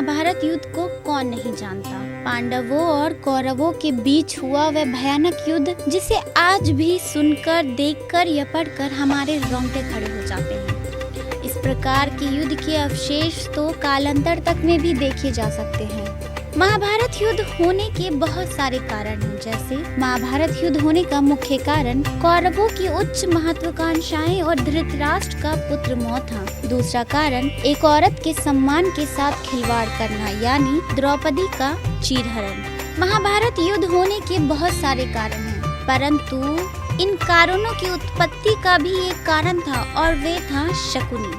महाभारत युद्ध को कौन नहीं जानता। पांडवों और कौरवों के बीच हुआ वह भयानक युद्ध जिसे आज भी सुनकर, देखकर या पढ़कर हमारे रोंगटे खड़े हो जाते हैं। इस प्रकार के युद्ध के अवशेष तो कालांतर तक में भी देखे जा सकते हैं। महाभारत युद्ध होने के बहुत सारे कारण हैं, जैसे महाभारत युद्ध होने का मुख्य कारण कौरवों की उच्च महत्वाकांक्षाएं और धृतराष्ट्र का पुत्र मौत था। दूसरा कारण एक औरत के सम्मान के साथ खिलवाड़ करना, यानी द्रौपदी का चीरहरण। महाभारत युद्ध होने के बहुत सारे कारण हैं, परंतु इन कारणों की उत्पत्ति का भी एक कारण था और वे था शकुनी।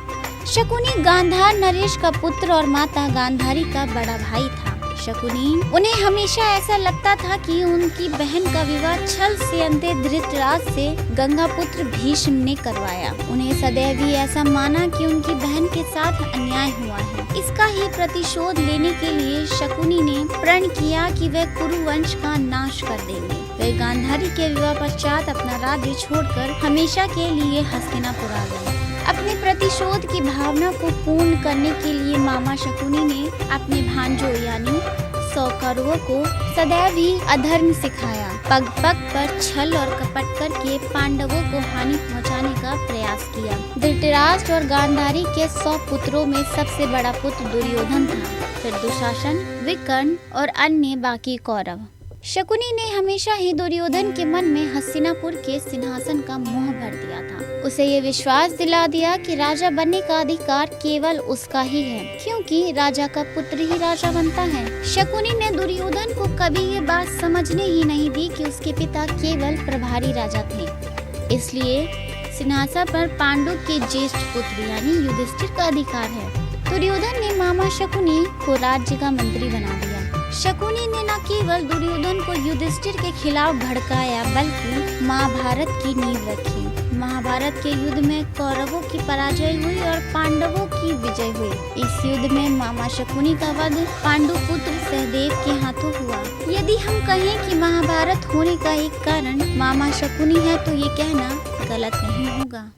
शकुनी गांधार नरेश का पुत्र और माता गांधारी का बड़ा भाई था। शकुनी उन्हें हमेशा ऐसा लगता था कि उनकी बहन का विवाह छल से अंधे धृतराष्ट्र से गंगापुत्र भीष्म ने करवाया। उन्हें सदैव ही ऐसा माना कि उनकी बहन के साथ अन्याय हुआ है। इसका ही प्रतिशोध लेने के लिए शकुनी ने प्रण किया कि वे कुरुवंश का नाश कर देंगे। वे गांधारी के विवाह पश्चात अपना राज्य छोड़कर हमेशा के लिए हस्तिनापुर आ गए। अपने प्रतिशोध की भावना को पूर्ण करने के लिए मामा शकुनी ने अपने भांजों यानी सौकौरवों को सदैव ही अधर्म सिखाया। पग पग पर छल और कपट करके पांडवों को हानि पहुंचाने का प्रयास किया। धृतराष्ट्र और गांधारी के 100 पुत्रों में सबसे बड़ा पुत्र दुर्योधन था, फिर दुशासन, विकर्ण और अन्य बाकी कौरव। शकुनी ने हमेशा ही दुर्योधन के मन में हस्तिनापुर के सिंहासन का मोह भर दिया था। उसे ये विश्वास दिला दिया कि राजा बनने का अधिकार केवल उसका ही है, क्योंकि राजा का पुत्र ही राजा बनता है। शकुनी ने दुर्योधन को कभी ये बात समझने ही नहीं दी कि उसके पिता केवल प्रभारी राजा थे। इसलिए सिंहासन पर पांडु के ज्येष्ठ पुत्र यानी युधिष्ठिर का अधिकार है। दुर्योधन ने मामा शकुनी को राज्य का मंत्री बना दिया। शकुनी ने न केवल दुर्योधन को युधिष्ठिर के खिलाफ भड़काया, बल्कि महाभारत की नींव रखी। महाभारत के युद्ध में कौरवों की पराजय हुई और पांडवों की विजय हुई। इस युद्ध में मामा शकुनी का वध पांडुपुत्र सहदेव के हाथों हुआ। यदि हम कहें कि महाभारत होने का एक कारण मामा शकुनी है, तो ये कहना गलत नहीं होगा।